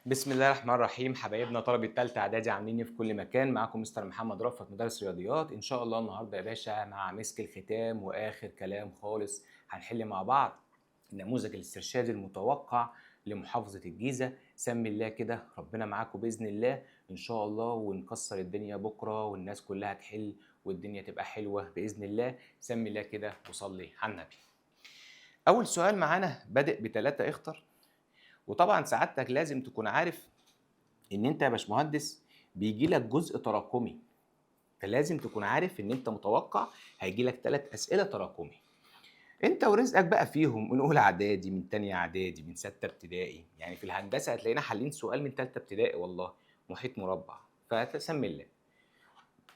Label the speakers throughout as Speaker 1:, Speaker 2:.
Speaker 1: بسم الله الرحمن الرحيم. حبايبنا طلبة تالتة اعدادي عاملين ايه في كل مكان؟ معاكم مستر محمد رأفت مدرس رياضيات. ان شاء الله النهارده يا باشا مع مسك الختام واخر كلام خالص هنحل مع بعض النموذج الاسترشادي المتوقع لمحافظة الجيزة. سمي الله كده، ربنا معاكم بإذن الله ان شاء الله، ونكسر الدنيا بكرة والناس كلها تحل والدنيا تبقى حلوة بإذن الله. سمي الله كده وصلي على النبي. أول سؤال معانا بادئ بتلاتة اختر، وطبعا سعادتك لازم تكون عارف ان انت يا باشمهندس بيجي لك جزء تراكمي، فلازم تكون عارف ان انت متوقع هيجي لك 3 اسئله تراكمي. انت ورزقك بقى فيهم، من اولى اعدادي، من تانية اعدادي، من 6 ابتدائي، يعني في الهندسه هتلاقينا حالين سؤال من 3 ابتدائي والله، محيط مربع. فتسمي الله.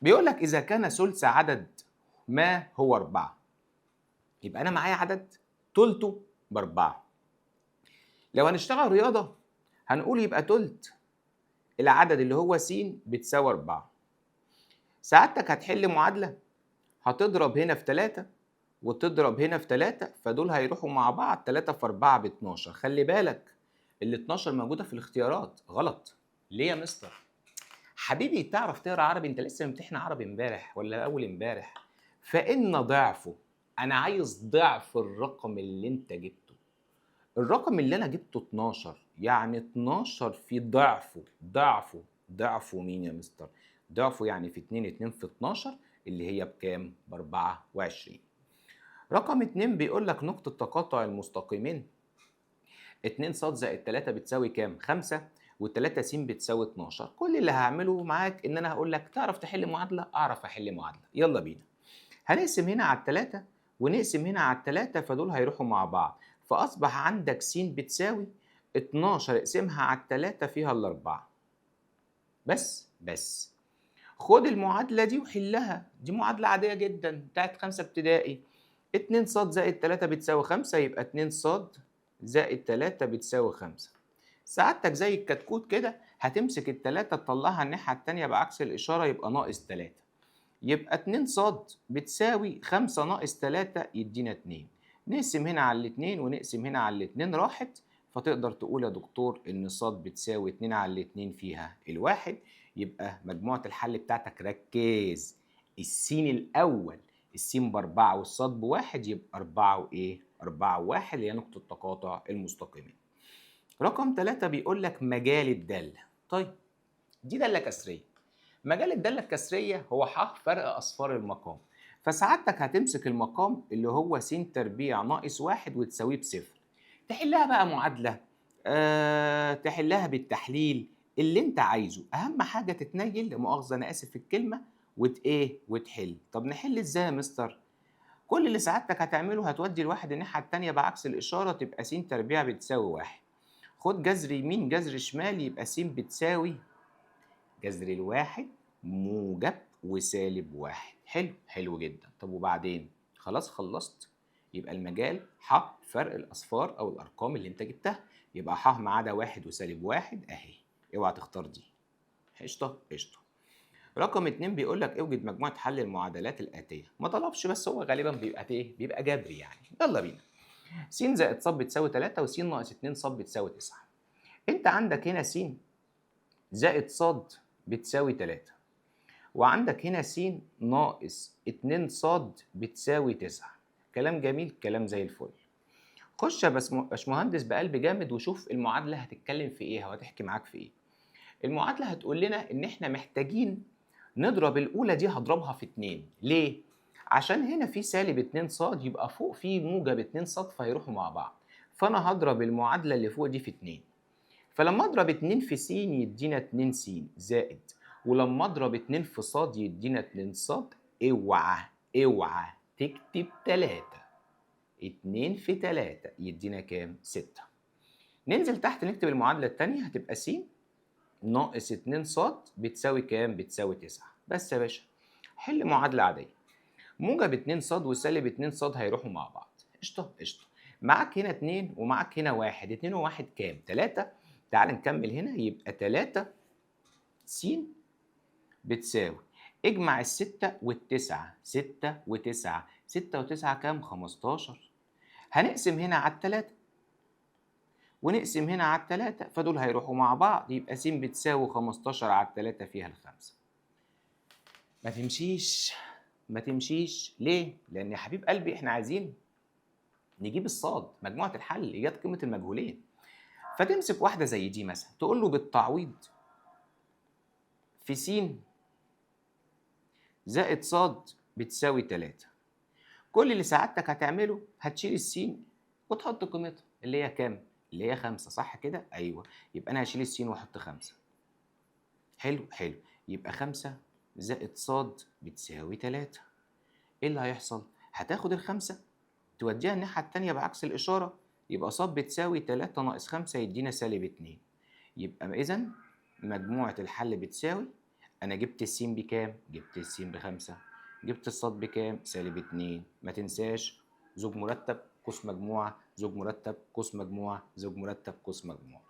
Speaker 1: بيقول لك اذا كان ثلث عدد ما هو 4، يبقى انا معايا عدد تلته ب4. لو هنشتغل رياضه هنقول يبقى تلت العدد اللي هو س بتساوي 4. سعادتك هتحل معادلة، هتضرب هنا في 3 وتضرب هنا في 3، فدول هيروحوا مع بعض. 3 في 4 ب 12. خلي بالك ال 12 موجودة في الاختيارات غلط. ليه يا مستر؟ حبيبي تعرف تقرا عربي؟ انت لسه ممتحن عربي امبارح ولا اول امبارح. فإن ضعفه، انا عايز ضعف الرقم اللي انت جبته. الرقم اللي انا جبته 12، يعني 12 في ضعفه. ضعفه مين يا مستر؟ ضعفه يعني في 2 في 12 اللي هي بكام؟ ب 24. رقم 2 بيقول لك نقطة تقاطع المستقيمين 2 ص زائد 3 بتساوي كام؟ 5، و3 س بتساوي 12. كل اللي هعمله معاك ان انا هقول لك تعرف تحل معادلة؟ اعرف احل معادلة. يلا بينا. هنقسم هنا على التلاتة ونقسم هنا على التلاتة، فدول هيروحوا مع بعض، فأصبح عندك س بتساوي 12 اقسمها على التلاتة فيها الأربعة. بس خد المعادلة دي وحلها، دي معادلة عادية جدا بتاعت 5 ابتدائي. 2 ص زائد 3 بتساوي 5، يبقى 2 ص زائد 3 بتساوي 5. سعادتك زي الكتكوت كده هتمسك التلاتة تطلعها الناحية التانية بعكس الإشارة، يبقى ناقص 3. يبقى 2 ص بتساوي 5 ناقص 3 يدينا 2. نقسم هنا على الاتنين ونقسم هنا على الاتنين راحت، فتقدر تقول يا دكتور إن ص بتساوي 2 على الاتنين فيها الواحد. يبقى مجموعة الحل بتاعتك، ركز، السين الأول السين ب4 والصاد ب1، يبقى 4 وإيه؟ 4 و1 اللي هي نقطة تقاطع المستقيمين. رقم 3 بيقول لك مجال الدالة. طيب دي دالة كسرية. مجال الدالة الكسرية هو فرق أصفار المقام. فسعادتك هتمسك المقام اللي هو س تربيع ناقص 1 وتساويه بصفر. تحلها بقى معادلة، تحلها بالتحليل اللي انت عايزه. أهم حاجة تتنيل، لمؤاخذة أنا آسف في الكلمة، وتحل. طب نحل إزاي يا مستر؟ كل اللي سعادتك هتعمله هتودي الواحد الناحية التانية بعكس الإشارة، تبقى س تربيع بتساوي 1. خد جذر يمين جذر شمال، يبقى س بتساوي جذر الواحد موجب وسالب 1. حلو جدا. طب وبعدين؟ خلاص خلصت. يبقى المجال فرق الأصفار أو الأرقام اللي أنت جبتها، يبقى ما عدا 1 وسالب 1 أهي. اوعى تختار دي. قشطة. رقم 2 بيقول لك اوجد مجموعة حل المعادلات الآتية. ما طلبش، بس هو غالبا بيبقى ايه؟ بيبقى جبري يعني. يلا بينا. س زائد ص بتساوي 3 وس ناقص 2 ص بتساوي 9. أنت عندك هنا س زائد ص بتساوي 3، وعندك هنا س ناقص 2 ص بتساوي 9. كلام جميل، كلام زي الفل. خش يا باشمهندس بقلب جامد وشوف المعادلة هتتكلم في ايه، هتحكي معاك في ايه. المعادلة هتقول لنا ان احنا محتاجين نضرب الأولى دي، هضربها في 2. ليه؟ عشان هنا في سالب 2 ص، يبقى فوق في موجب 2 ص، فيروحوا مع بعض. فأنا هضرب المعادلة اللي فوق دي في 2. فلما اضرب 2 في س يدينا 2 س زائد، ولما اضرب 2 في ص يدينا 2 ص. اوعى تكتب 3. 2 في 3 يدينا كام؟ 6. ننزل تحت نكتب المعادلة التانية، هتبقى س ناقص 2 ص بتساوي كام؟ بتساوي 9. بس يا باشا حل معادلة عادية. موجب 2 ص وسالب 2 ص هيروحوا مع بعض. قشطة. معاك هنا 2 ومعاك هنا 1. 2 و1 كام؟ 3. تعال نكمل هنا، يبقى 3 س بتساوي، اجمع ال6 وال9. 6 و9، 6 و9 كام؟ 15. هنقسم هنا على ال3 ونقسم هنا على التلاتة، فدول هيروحوا مع بعض، يبقى س بتساوي 15 على التلاتة فيها الخمسة. ما تمشيش، ما تمشيش ليه؟ لأن يا حبيب قلبي إحنا عايزين نجيب الصاد، مجموعة الحل إيجاد قيمة المجهولين. فتمسك واحدة زي دي مثلا تقول له بالتعويض في س زائد ص بتساوي 3. كل اللي سعادتك هتعمله هتشيل السين وتحط قيمتها اللي هي كام؟ اللي هي 5، صح كده؟ أيوه، يبقى أنا هشيل السين وأحط 5. حلو حلو، يبقى 5 زائد ص بتساوي 3. إيه اللي هيحصل؟ هتاخد الخمسة توديها الناحية التانية بعكس الإشارة، يبقى ص بتساوي 3 ناقص 5 يدينا -2. يبقى إذا مجموعة الحل بتساوي، أنا جبت الس بكام؟ جبت الس ب5. جبت الصاد بكام؟ -2. ما تنساش زوج مرتب قوس مجموعة، زوج مرتب قوس مجموعة، زوج مرتب قوس مجموعة.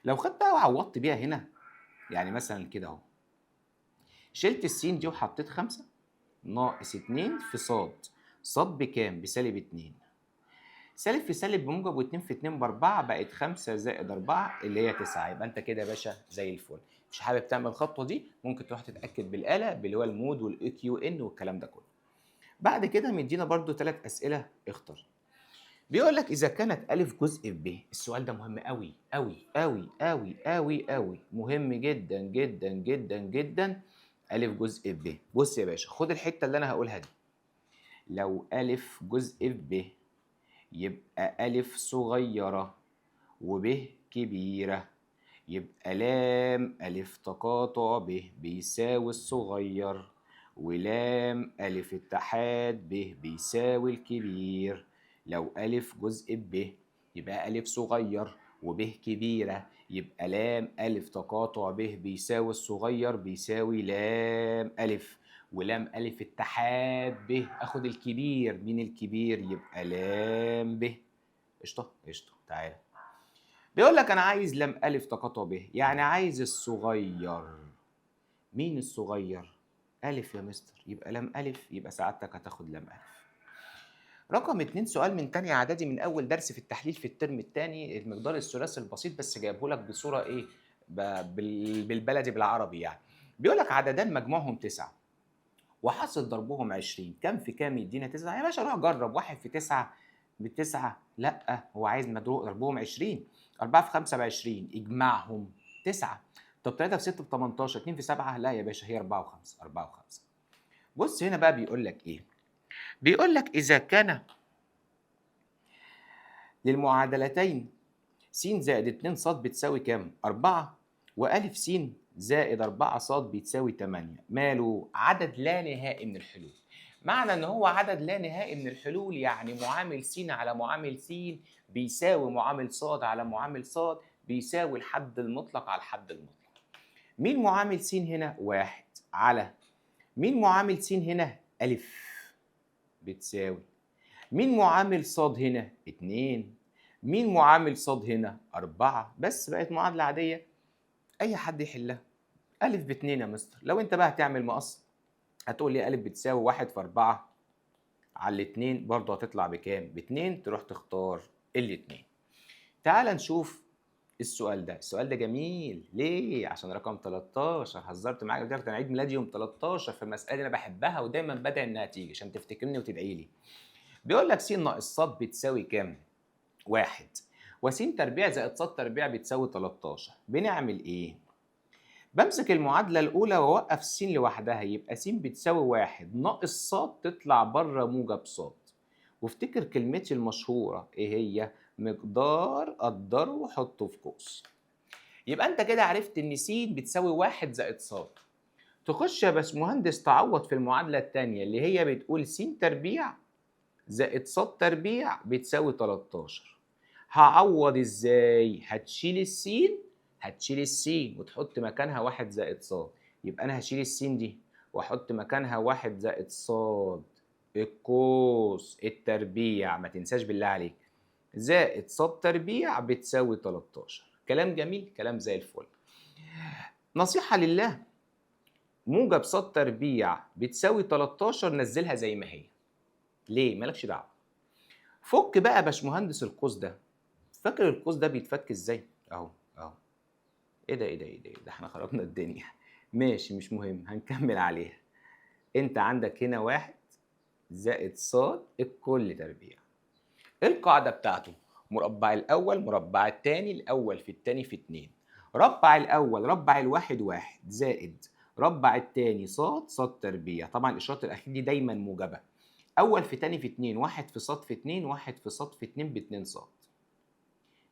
Speaker 1: لو خدتها وعوضت بيها هنا، يعني مثلا كده أهو، شلت السين دي وحطيت 5 ناقص 2 في صاد. صاد بكام؟ ب2. سالب في سالب بموجب، و2 في 2 ب4، بقت 5 زائد 4 اللي هي 9. يبقى انت كده يا باشا زي الفل. مش حابب تعمل الخطوه دي، ممكن تروح تتاكد بالاله اللي هو المود والاي كيو ان والكلام ده كله. بعد كده مدينا برده 3 اسئله اختر. بيقول لك اذا كانت الف جزء في ب. السؤال ده مهم قوي قوي قوي قوي قوي قوي، مهم جدا جدا جدا جدا. الف جزء في ب. بص يا باشا، خد الحته اللي انا هقولها دي. لو الف جزء في ب يبقى ألف صغيرة وب كبيرة، يبقى لام ألف تقاطع ب بيساوي الصغير، ولام ألف اتحاد ب بيساوي الكبير. لو ألف جزء ب يبقى ألف صغير وب كبيرة، يبقى لام ألف تقاطع ب بيساوي الصغير بيساوي لام ألف، ولام ألف اتحاد ب آخد الكبير. مين الكبير؟ يبقى لام ب. قشطة قشطة. تعالى بيقول لك أنا عايز لام ألف تقاطع ب، يعني عايز الصغير. مين الصغير؟ ألف يا مستر، يبقى لام ألف، يبقى سعادتك هتاخد لام ألف. رقم 2 سؤال من تانية إعدادي من أول درس في التحليل في الترم الثاني، المقدار الثلاثي البسيط، بس جايبه لك بصورة إيه؟ بالبلدي بالعربي يعني. بيقول لك عددان مجموعهم 9 وحاصل ضربهم 20، كام في كام يدينا 9؟ يا باشا روح جرب، 1 في 9 ب9، لا هو عايز ضربهم 20. 4 في 5 ب20 اجمعهم 9. طب 3 في 6 ب18، 2 في 7، لا يا باشا هي 4 و5، 4 و5. بص هنا بقى بيقول لك ايه؟ بيقول لك اذا كان للمعادلتين س زائد 2 ص بتساوي كام؟ 4، وألف س زائد 4 ص بتساوي 8، ماله؟ عدد لا نهائي من الحلول. معنى ان هو عدد لا نهائي من الحلول يعني معامل س على معامل س بيساوي معامل ص على معامل ص بيساوي الحد المطلق على الحد المطلق. مين معامل س هنا؟ 1 على مين معامل س هنا؟ ألف بتساوي مين معامل ص هنا؟ 2. مين معامل ص هنا؟ 4. بس بقت معادلة عادية أي حد يحلها. ألف ب2 يا مستر. لو أنت بقى هتعمل مقص هتقول لي ألف بتساوي 1 في 4 على 2، برضه هتطلع بكام؟ ب2، تروح تختار الاتنين. تعال نشوف السؤال ده. السؤال ده جميل ليه؟ عشان رقم 13. هزرت معاك قلت لك أنا عيد ميلادي يوم 13، فالمسألة دي أنا بحبها ودايما بدعي إنها تيجي عشان تفتكرني وتدعي لي. بيقول لك س ناقص ص بتساوي كام؟ 1، وس تربيع زائد ص تربيع بتساوي 13. بنعمل ايه؟ بمسك المعادلة الأولى وأوقف س لوحدها، يبقى س بتساوي 1 ناقص ص تطلع بره موجب ص. وافتكر كلمتي المشهورة إيه هي؟ مقدار قدره وحطه في قوس. يبقى أنت كده عرفت إن س بتساوي 1 زائد ص. تخش يا باشمهندس تعوض في المعادلة التانية اللي هي بتقول س تربيع زائد ص تربيع بتساوي 13. هعوض ازاي؟ هتشيل السين وتحط مكانها 1 زائد ص. يبقى انا هشيل السين دي واحط مكانها 1 زائد ص القوس التربيع، ما تنساش بالله عليك، زائد ص تربيع بتساوي 13. كلام جميل، كلام زي الفل. نصيحة لله، موجب ص تربيع بتساوي 13 نزلها زي ما هي. ليه؟ مالكش دعوة. فك بقى يا باشمهندس القوس ده، فاكر القوس ده بيتفك ازاي؟ اهو اهو. ايه ده ايه ده ايه ده إيه ده، احنا خربنا الدنيا. ماشي مش مهم، هنكمل عليها. انت عندك هنا 1 زائد ص الكل تربيع. ايه القاعدة بتاعته؟ مربع الأول مربع التاني، الأول في التاني في 2. ربع الأول ربع الواحد 1 زائد ربع التاني ص تربيع. طبعا الإشارة الأخيرة دي دايما موجبة. أول في تاني في 2، 1 في ص في 2، 1 في ص في 2 ب2 ص.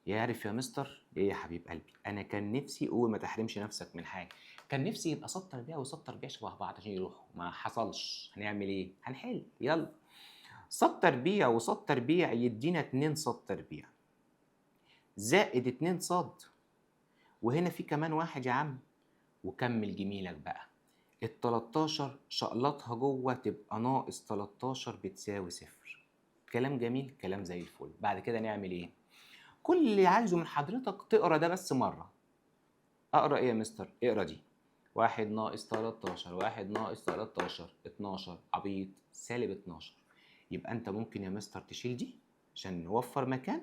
Speaker 1: يعرف يا مستر ايه يا حبيب قلبي؟ انا كان نفسي، قول ما تحرمش نفسك من حاجه، كان نفسي يبقى ص تربيع وص تربيع شبه بعض عشان يروحوا، ما حصلش. هنعمل ايه؟ هنحل. يلا. ص تربيع وص تربيع يدينا 2 ص تربيع زائد 2 ص، وهنا في كمان 1 يا عم. وكمل جميلك بقى. ال 13 شقلطها جوه تبقى ناقص 13 بتساوي 0. كلام جميل، كلام زي الفل. بعد كده نعمل ايه؟ كل اللي عايزه من حضرتك تقرا ده بس مره. اقرا ايه يا مستر؟ اقرا دي. 1 ناقص 13، 1 ناقص 13 12. عبيط، سالب 12. يبقى انت ممكن يا مستر تشيل دي عشان نوفر مكان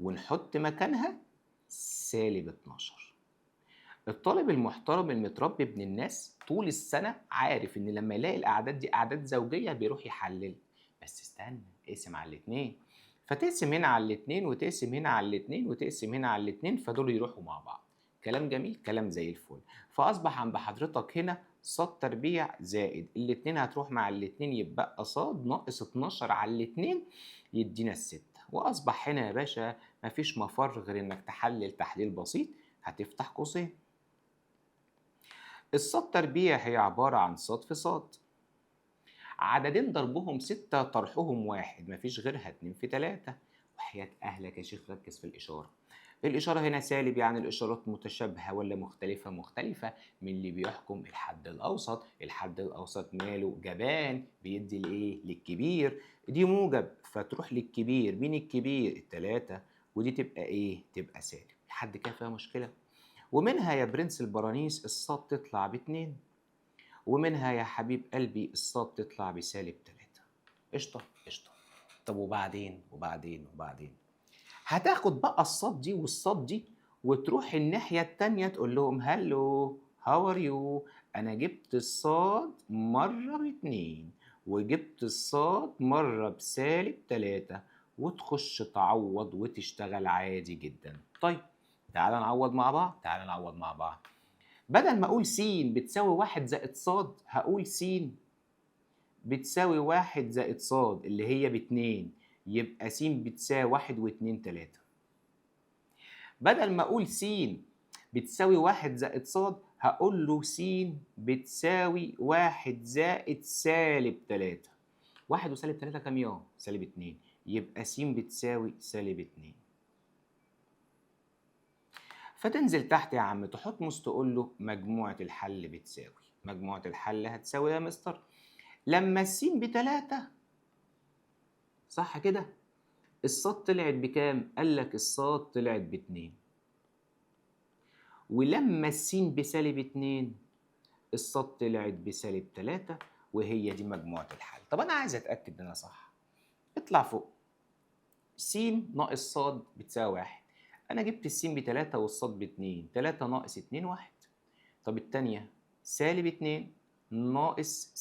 Speaker 1: ونحط مكانها سالب 12. الطالب المحترم المتربي ابن الناس طول السنة عارف ان لما يلاقي الاعداد دي اعداد زوجية بيروح يحلل. بس استنى، اقسم على الاتنين. فتقسم هنا على الاتنين وتقسم هنا على الاتنين وتقسم هنا على الاتنين، فدول يروحوا مع بعض. كلام جميل، كلام زي الفل. فاصبح عند حضرتك هنا ص تربيع زائد الاتنين هتروح مع الاتنين، يبقى ص ناقص 12 على الاتنين يدينا الستة. واصبح هنا يا باشا مفيش مفر غير انك تحلل تحليل بسيط. هتفتح قوسين. الص تربيع هي عبارة عن ص في ص. عددين ضربهم 6 طرحهم 1، مفيش غيرها 2 في 3. وحياة أهلك يا شيخ ركز في الإشارة. الإشارة هنا سالب، يعني الإشارات متشابهة ولا مختلفة؟ مختلفة. من اللي بيحكم الحد الأوسط. الحد الأوسط ماله؟ جبان، بيدي لإيه؟ للكبير. دي موجب فتروح للكبير. مين الكبير؟ ال3. ودي تبقى إيه؟ تبقى سالب. لحد كده فيها مشكلة؟ ومنها يا برنس البرانيس الصاد تطلع ب2، ومنها يا حبيب قلبي الصاد تطلع بسالب 3. قشطة قشطة. طب وبعدين هتاخد بقى الصاد دي والصاد دي وتروح الناحية التانية تقول لهم هلو هاو ار يو، أنا جبت الصاد مرة ب2 وجبت الصاد مرة بسالب 3، وتخش تعوض وتشتغل عادي جدا. طيب تعال نعوض مع بعض، تعال نعوض مع بعض. بدل ما أقول س بتساوي 1 زائد ص، هقول س بتساوي 1 زائد ص اللي هي ب2، يبقى س بتساوي 1 و2 3. بدل ما أقول س بتساوي 1 زائد ص، هقول له س بتساوي 1 زائد سالب 3. 1 وسالب 3 كام يوم؟ سالب 2. يبقى س بتساوي سالب 2. فتنزل تحت يا عم تحط تقول له مجموعة الحل بتساوي. مجموعة الحل هتساوي يا مستر لما السين ب3، صح كده؟ الصاد طلعت بكام؟ قال لك الصاد طلعت ب2. ولما السين بسالب 2 الصاد طلعت بسالب 3، وهي دي مجموعة الحل. طب أنا عايز أتأكد إن أنا صح. اطلع فوق. س ناقص ص بتساوي 1. أنا جبت السين ب3 والصاد ب2. 3 ناقص 2 1. طب التانية سالب 2 ناقص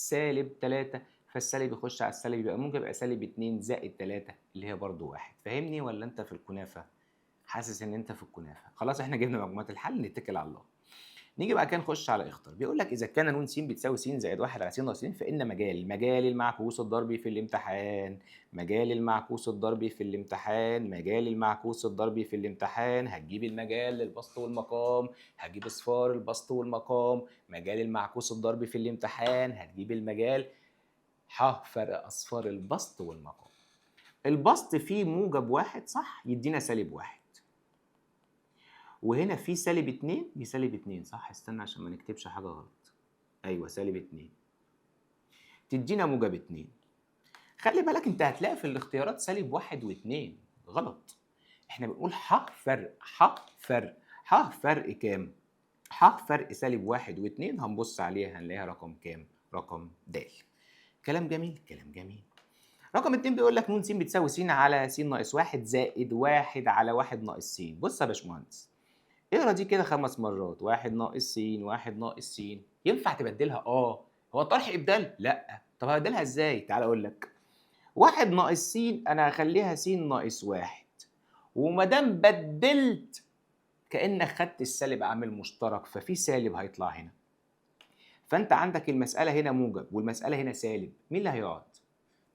Speaker 1: سالب 3، فالسالب يخش على السالب يبقى ممكن يبقى سالب 2 زائد 3 اللي هي برضو 1. فاهمني ولا انت في الكنافة؟ حاسس ان انت في الكنافة. خلاص احنا جبنا مجموعة الحل، نتكل على الله. نيجي بقى كده نخش على اختر. بيقول لك اذا كان ن س بتساوي س زائد 1 على س ناقص س، فان مجال المعكوس الضربي في الامتحان، مجال المعكوس الضربي في الامتحان، مجال المعكوس الضربي في الامتحان. هتجيب المجال للبسط والمقام، هتجيب اصفار البسط والمقام. مجال المعكوس الضربي في الامتحان هتجيب المجال فرق اصفار البسط والمقام. البسط فيه موجب 1 صح يدينا سالب 1، وهنا في سالب 2 بسالب 2 صح. استنى عشان ما نكتبش حاجة غلط. أيوة سالب 2 تدينا موجب 2. خلي بالك أنت هتلاقي في الاختيارات سالب 1 و2 غلط. إحنا بنقول ح فرق كام؟ ح فرق سالب 1 و2. هنبص عليها هنلاقيها رقم كام؟ رقم د. كلام جميل، كلام جميل. رقم 2 بيقول لك ن س بتساوي س على س ناقص 1 زائد 1 على 1 ناقص س. بُص يا باشمهندس، اقرا دي كده 5 مرات، 1 ناقص س، 1 ناقص س، ينفع تبدلها؟ هو الطرح إبدال؟ لأ، طب هابدلها إزاي؟ تعالَ أقول لك، 1 ناقص س أنا هاخليها س ناقص 1 وما دام بدلت كأنك خدت السالب عامل مشترك، ففي سالب هيطلع هنا. فأنت عندك المسألة هنا موجب والمسألة هنا سالب، مين اللي هيقعد؟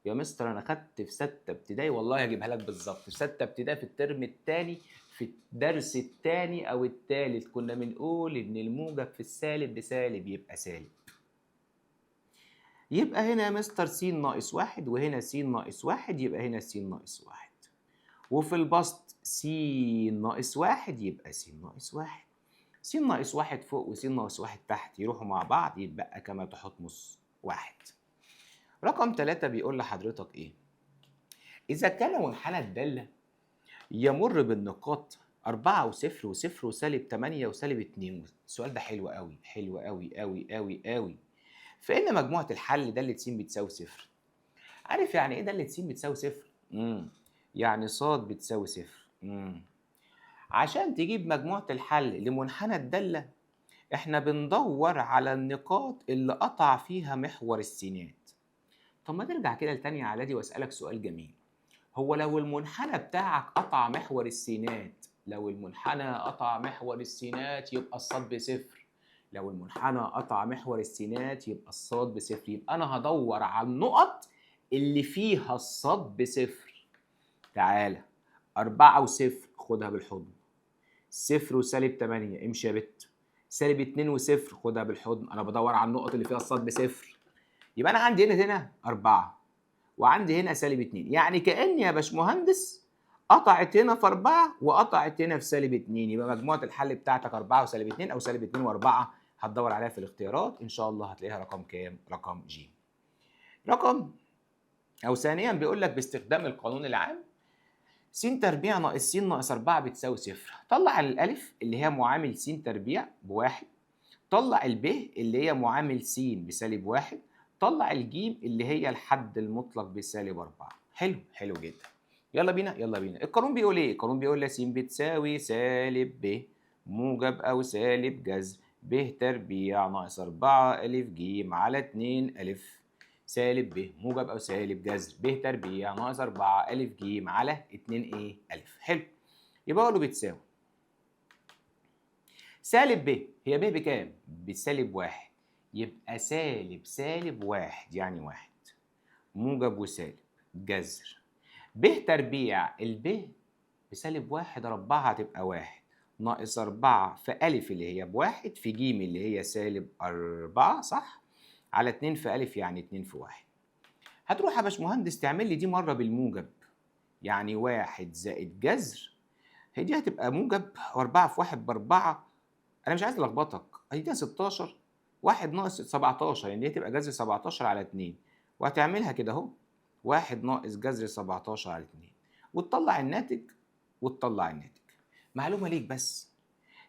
Speaker 1: يا مستر أنا خدت في ستة ابتدائي، والله هاجيبها لك بالضبط، في ستة ابتدائي في الترم التاني في الدرس التاني أو التالت كنا بنقول إن الموجب في السالب بسالب يبقى سالب. يبقى هنا يا مستر س ناقص 1 وهنا س ناقص 1 يبقى هنا س ناقص 1. وفي البسط س ناقص 1 يبقى س ناقص 1. س ناقص 1 فوق وس ناقص 1 تحت يروحوا مع بعض يتبقى كما تحتمس 1. رقم 3 بيقول لحضرتك إيه؟ إذا كان منحنى الدالة يمر بالنقاط 4 و0 و0 وسالب 8 وسالب 2. السؤال ده حلو أوي، حلو أوي، أوي، أوي، أوي. فإن مجموعة الحل دالة س بتساوي 0. عارف يعني إيه دالة س بتساوي 0؟ يعني ص بتساوي 0. عشان تجيب مجموعة الحل لمنحنى الدالة إحنا بندور على النقاط اللي قطع فيها محور السينات. طب ما ترجع كده لتانية إعدادي وأسألك سؤال جميل. هو لو المنحنى بتاعك قطع محور السينات، لو المنحنى قطع محور السينات يبقى الصاد بصفر. لو المنحنى قطع محور السينات يبقى الصاد بصفر، يبقى أنا هدور على النقط اللي فيها الصاد بصفر. تعالى 4 وصفر خدها بالحضن، صفر وسالب 8 امشي يا بت، سالب 2 وصفر خدها بالحضن، أنا بدور على النقط اللي فيها الصاد بصفر. يبقى أنا عندي هنا 4 وعندي هنا سالب 2، يعني كأني يا باشمهندس قطعت هنا في 4 وقطعت هنا في سالب 2، يبقى مجموعة الحل بتاعتك 4 وسالب 2 أو سالب 2 و4. هتدور عليها في الاختيارات إن شاء الله هتلاقيها رقم كام؟ رقم ج. رقم أو ثانيا بيقول لك باستخدام القانون العام س تربيع ناقص س ناقص 4 بتساوي صفر. طلع الألف اللي هي معامل س تربيع بواحد، طلع الب اللي هي معامل س بسالب 1، طلع الجيم اللي هي الحد المطلق بسالب 4. حلو، حلو جدا. يلا بينا يلا بينا. القانون بيقول ايه؟ القانون بيقول س بتساوي سالب ب موجب او سالب جذر ب تربيع ناقص 4 أ ج على 2 أ سالب ب موجب او سالب جذر ب تربيع ناقص 4 أ ج على 2 ايه أ. حلو. يبقى اقول له بتساوي سالب ب، هي ب بكام؟ بسالب 1، يبقى سالب 1 يعني 1 موجب وسالب جذر ب تربيع الب بسالب 1 اربعها هتبقى 1 ناقص 4 في أ اللي هي بواحد في ج اللي هي سالب 4 صح؟ على 2 في أ يعني 2 في 1. هتروح يا باشمهندس تعمل لي دي مرة بالموجب، يعني 1 زائد جذر، هي دي هتبقى موجب و4 في 1 ب4. أنا مش عايز ألخبطك، هيديها 16 1 ناقص 17 يعني دي هتبقى جذر 17 على 2، وهتعملها كده أهو 1 ناقص جذر 17 على 2 وتطلع الناتج وتطلع الناتج. معلومة ليك بس،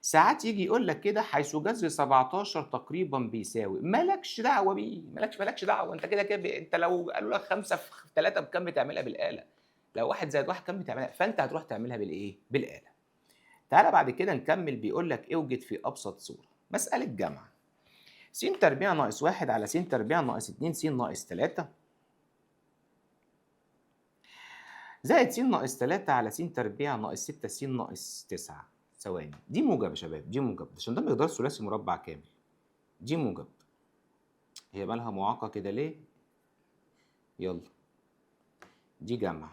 Speaker 1: ساعات يجي يقول لك كده حيث جذر 17 تقريبا بيساوي، مالكش دعوة بيه، مالكش دعوة، أنت كده كده أنت لو قالوا لك 5 في 3 بكام بتعملها بالآلة، لو 1 زائد 1 كام بتعملها، فأنت هتروح تعملها بالإيه؟ بالآلة. تعالى بعد كده نكمل. بيقول لك اوجد في أبسط صورة مسألة جمع س تربيع ناقص 1 على س تربيع ناقص 2 س ناقص 3 زائد س ناقص 3 على س تربيع ناقص 6 س ناقص 9. ثواني، دي موجب يا شباب، دي موجب عشان ده مقدار ثلاثي مربع كامل. دي موجب، هي مالها معاقة كده ليه؟ يلا دي جمع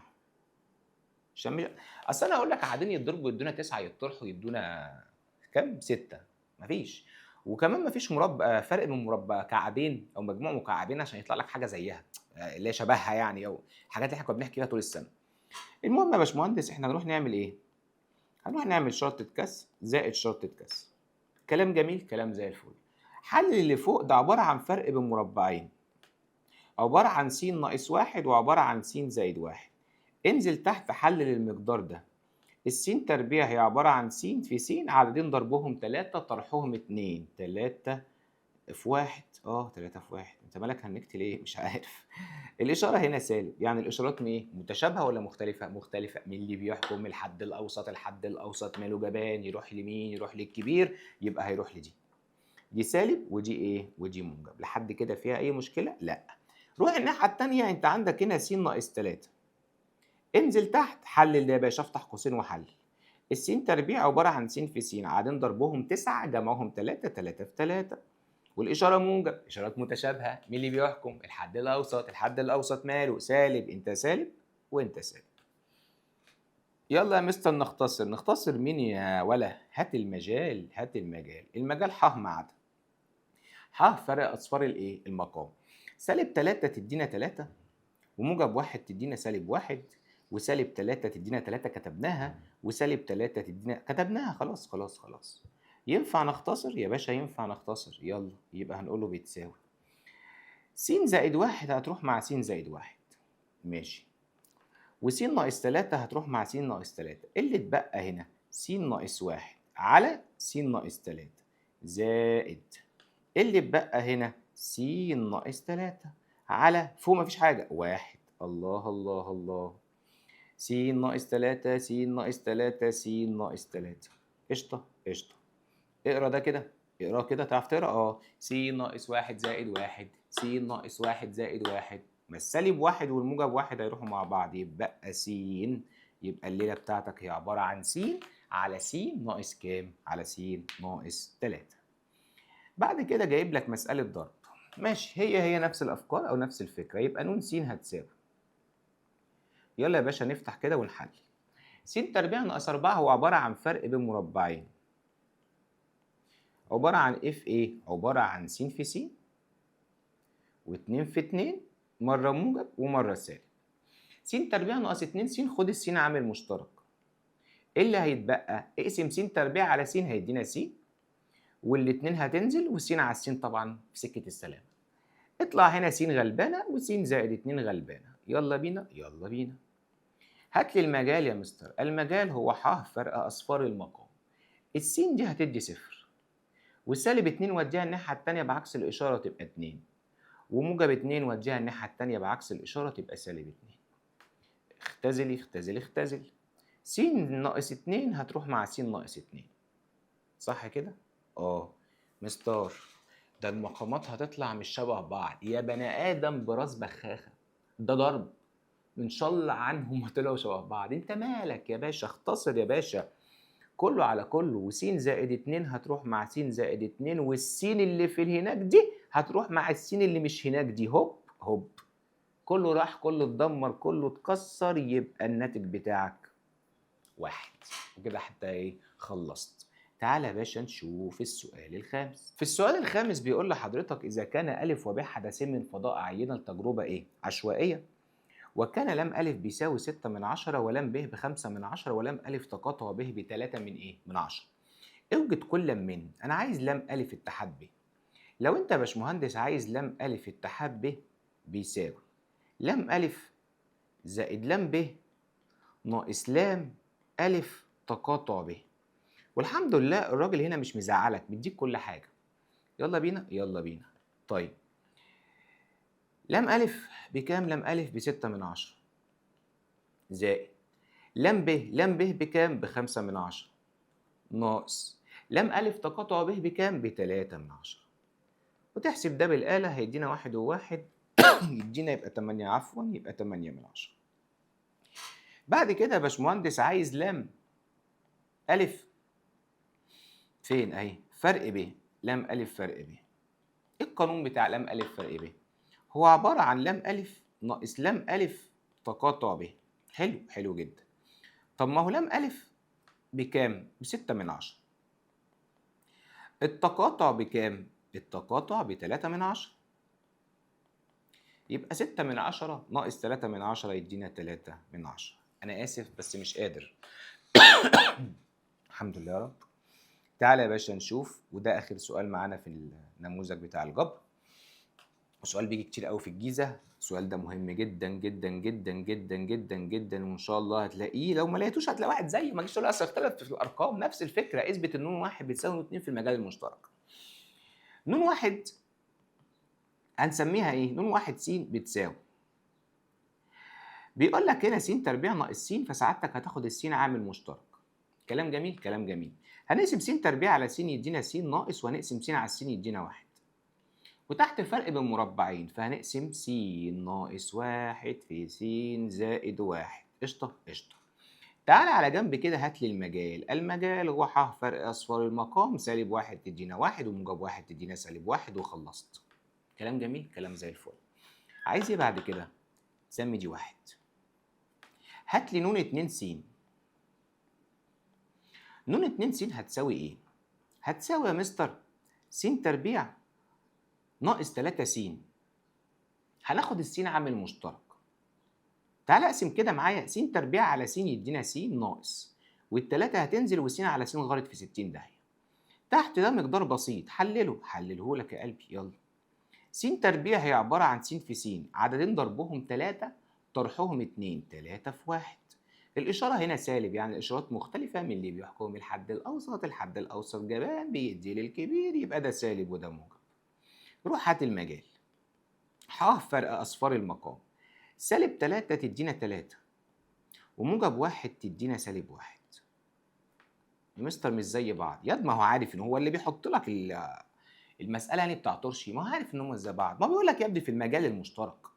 Speaker 1: عشان اصل انا اقول لك قاعدين يتضربوا يدونا 9 يطرحوا يدونا كام؟ 6. مفيش. وكمان مفيش مربع فرق من مربع كعبين او مجموع مكعبين عشان يطلع لك حاجه زيها اللي هي شبهها يعني، او الحاجات اللي احنا كنا بنحكي فيها طول السنه. المهم يا باشمهندس احنا هنروح نعمل ايه؟ هنروح نعمل شرطة كسر زائد شرطة كسر. كلام جميل، كلام زي الفل. حل اللي فوق ده عبارة عن فرق بين مربعين، عبارة عن س ناقص 1 وعبارة عن س زائد 1. انزل تحت حلل المقدار ده. السين تربيع هي عبارة عن س في س عددين ضربهم 3 طرحهم 2، 3 في 1 3 في 1 أنت مالك هنكت ليه؟ مش عارف. الإشارة هنا سالب، يعني الإشارات إيه؟ متشابهة والّا مختلفة؟ مختلفة. مين اللي بيحكم؟ الحد الأوسط، الحد الأوسط ماله جبان، يروح لمين؟ يروح للكبير، يبقى هيروح لدي. دي سالب ودي إيه؟ ودي موجب. لحد كده فيها أي مشكلة؟ لأ. روح الناحية التانية، أنت عندك هنا س ناقص 3. انزل تحت حلل ده يا باشا، افتح قوسين وحلل. الس تربيع عبارة عن س في س، عادين ضربهم 9 جمعهم 3، 3 في 3. والإشارة موجب، إشارات متشابهة، مين اللي بيحكم؟ الحد الأوسط، الحد الأوسط ماله؟ سالب، أنت سالب وأنت سالب. يلا يا مستر نختصر، نختصر مين يا ولا؟ هات المجال، هات المجال، المجال ح مع ده. ح فرق أصفار الإيه؟ المقام. سالب 3 تدينا 3، وموجب 1 تدينا سالب 1، وسالب 3 تدينا 3 كتبناها، وسالب 3 تدينا كتبناها. خلاص خلاص خلاص. ينفع نختصر يا باشا، ينفع نختصر. يلا يبقى هنقول له بتساوي س زائد 1 هتروح مع س زائد 1، ماشي. وس ناقص 3 هتروح مع س ناقص 3. اللي اتبقى هنا س ناقص 1 على س ناقص 3 زائد اللي اتبقى هنا س ناقص 3 على فوق مفيش حاجة 1. الله الله الله. س ناقص 3 س ناقص 3 س ناقص 3. قشطة قشطة. اقرا ده كده، اقراه كده. تعرف تقرا؟ س ناقص 1 زائد 1 س ناقص 1 زائد 1. ما السالب 1 والموجب 1 هيروحوا مع بعض، يبقى س. يبقى الليلة بتاعتك هي عبارة عن س على س ناقص كام؟ على س ناقص 3. بعد كده جايب لك مسألة ضرب. ماشي، هي نفس الأفكار أو نفس الفكرة. يبقى ن س هتساوي، يلا يا باشا نفتح كده ونحل. س تربيع ناقص 4 هو عبارة عن فرق بين مربعين. عبارة عن إيه في إيه؟ عبارة عن س في س و2 في 2 مرة موجب ومرة سالب. س تربيع ناقص 2 س، خد الس عامل مشترك. إيه اللي هيتبقى؟ اقسم س تربيع على س هيدينا س، والاتنين هتنزل والس على الس طبعا في سكة السلام. اطلع هنا س غلبانة وس زائد 2 غلبانة. يلا بينا يلا بينا. هات لي المجال يا مستر. المجال هو ح فرق أصفار المقام. السين دي هتدي صفر، والسالب 2 وديها الناحية التانية بعكس الإشارة تبقى 2، وموجب 2 وديها الناحية التانية بعكس الإشارة تبقى سالب 2. اختزل اختزل اختزل. س ناقص 2 هتروح مع س ناقص 2. صح كده؟ مستر ده المقامات هتطلع مش شبه بعض يا بني آدم براس بخاخة. ده ضرب، ان شاء الله عنهم طلعوا شبه بعض. انت مالك يا باشا؟ اختصر يا باشا. كله على كله، وس زائد 2 هتروح مع س زائد 2، والسين اللي في هناك دي هتروح مع السين اللي مش هناك دي. هوب هوب، كله راح كله اتدمر كله اتكسر. يبقى الناتج بتاعك 1. وكده حتى ايه؟ خلصت. تعالى يا باشا نشوف السؤال الخامس. في السؤال الخامس بيقول لحضرتك إذا كان أ وب حدثين من فضاء عينة لتجربة إيه؟ عشوائية، وكان لم أ بيساوي 6/10 ولم ب ب5/10 ولم أ تقاطع ب ب3 من إيه؟ من 10. اوجد كل من. أنا عايز لم أ اتحاد ب. لو أنت يا باشمهندس عايز لم أ اتحاد ب بيساوي لم أ زائد لم ب ناقص لام أ تقاطع ب. والحمد لله الراجل هنا مش مزعلك، مديك كل حاجة. يلا بينا يلا بينا. طيب لم أ بكام؟ لم أ ب6/10 زائد لم ب بكام؟ ب5/10 ناقص لم أ تقاطع ب بكام؟ ب3/10. وتحسب ده بالآلة هيدينا 1 و1 يدينا يبقى 8 عفوا، يبقى 8/10. بعد كده يا باشمهندس عايز لم أ فين؟ أهي فرق ب. لم أ فرق ب. إيه القانون بتاع لم أ فرق ب؟ هو عبارة عن لم أ ناقص لم أ تقاطع ب. حلو حلو جدا. طب ما هو لم أ بكام؟ ب6/10. التقاطع بكام؟ التقاطع ب3/10. يبقى 6/10 ناقص 3/10 يدينا 3/10. أنا آسف بس مش قادر. الحمد لله يا رب. تعالى يا باشا نشوف، وده آخر سؤال معانا في النموذج بتاع الجبر. وسؤال بيجي كتير قوي في الجيزة. السؤال ده مهم جدا جدا جدا جدا جدا جدا، وإن شاء الله هتلاقيه. لو ما لقيتوش هتلاقي واحد زيه. ما تجيش تقول أصل اختلف في الأرقام، نفس الفكرة. اثبت إن 1 بتساوي 2 في المجال المشترك. نون واحد هنسميها ايه؟ نون واحد س بتساوي، بيقول لك هنا س تربيع ناقص س، فسعادتك هتاخد السين عامل مشترك. كلام جميل، كلام جميل. هنقسم س تربيع على س يدينا س ناقص، وهنقسم س على السين يدينا واحد. وتحت الفرق بين مربعين، فهنقسم س ناقص واحد في س زائد واحد. قشطة قشطة. تعالى على جنب كده هات لي المجال. المجال هو ح فرق أصفار المقام، سالب واحد تدينا واحد، وموجب واحد تدينا سالب واحد، وخلصت. كلام جميل، كلام زي الفل. عايز ايه بعد كده؟ سمي دي واحد. هات لي نون 2 س. نون 2 س هتساوي ايه؟ هتساوي يا مستر س تربيع ناقص 3 س. هناخد السين عامل مشترك. تعالى اقسم كده معايا س تربيع على س يدينا س ناقص، والتلاتة هتنزل وس على س غارت في 60 داهية. تحت ده مقدار بسيط، حلله لك يا قلبي، يلا. س تربيع هي عبارة عن س في س، عددين ضربهم 3 طرحهم 2، 3 في 1. الإشارة هنا سالب، يعني الإشارات مختلفة من اللي بيحكم الحد الأوسط. الحد الأوسط جبان بيدي للكبير، يبقى ده سالب وده موجب. روح هات المجال. ح فرق أصفار المقام، سالب 3 تدينا 3، وموجب 1 تدينا سالب 1. يا مستر مش زي بعض. ياد ما هو عارف ان هو اللي بيحط لك المساله يعني بتاع ترشي، ما هو عارف ان هم زي بعض، ما بيقول لك يا ابني في المجال المشترك.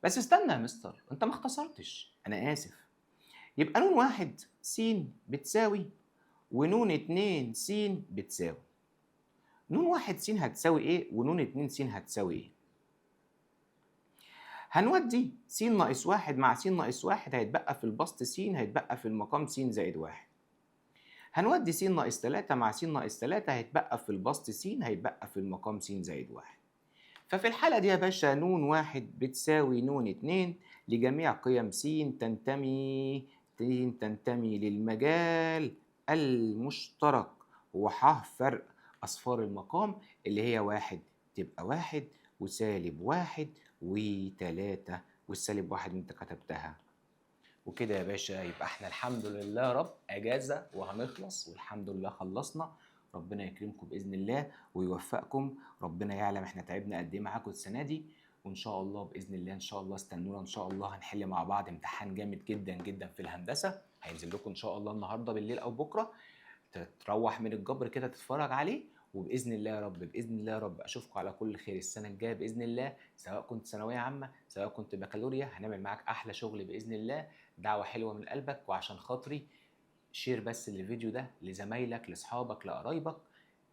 Speaker 1: بس استنى يا مستر، انت ما اختصرتش، انا اسف. يبقى نون واحد س بتساوي، ونون 2 س بتساوي. نون واحد س هتساوي ايه، ونون 2 س هتساوي ايه؟ هنودي س ناقص واحد مع س ناقص واحد، هيتبقى في البسط س، هيتبقى في المقام س زائد واحد. هنودي س ناقص 3 مع س ناقص 3، هيتبقى في البسط س، هيتبقى في المقام س زائد واحد. ففي الحالة دي يا باشا نون واحد بتساوي نون 2 لجميع قيم س تنتمي للمجال المشترك، هو ح فرق أصفار المقام اللي هي واحد تبقى واحد، وسالب واحد، و3، والسالب واحد انت كتبتها. وكده يا باشا يبقى احنا الحمد لله يا رب اجازه وهنخلص، والحمد لله خلصنا. ربنا يكرمكم باذن الله ويوفقكم. ربنا يعلم احنا تعبنا قد ايه معاكم السنه دي، وان شاء الله باذن الله ان شاء الله استنونا، ان شاء الله هنحل مع بعض امتحان جامد جدا جدا في الهندسه، هينزل لكم ان شاء الله النهارده بالليل او بكره، تروح من الجبر كده تتفرج عليه. وباذن الله يا رب، باذن الله يا رب اشوفكم على كل خير السنه الجايه باذن الله، سواء كنت ثانويه عامه سواء كنت بكالوريا، هنعمل معاك احلى شغل باذن الله. دعوه حلوه من قلبك، وعشان خاطري شير بس الفيديو ده لزمايلك لاصحابك لقرايبك،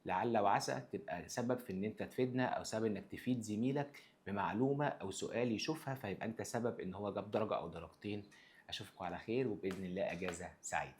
Speaker 1: لعل وعسى تبقى سبب في ان انت تفيدنا، او سبب انك تفيد زميلك بمعلومه او سؤال يشوفها، فيبقى انت سبب ان هو جاب درجه او درجتين. اشوفكم على خير، وباذن الله اجازه سعيده.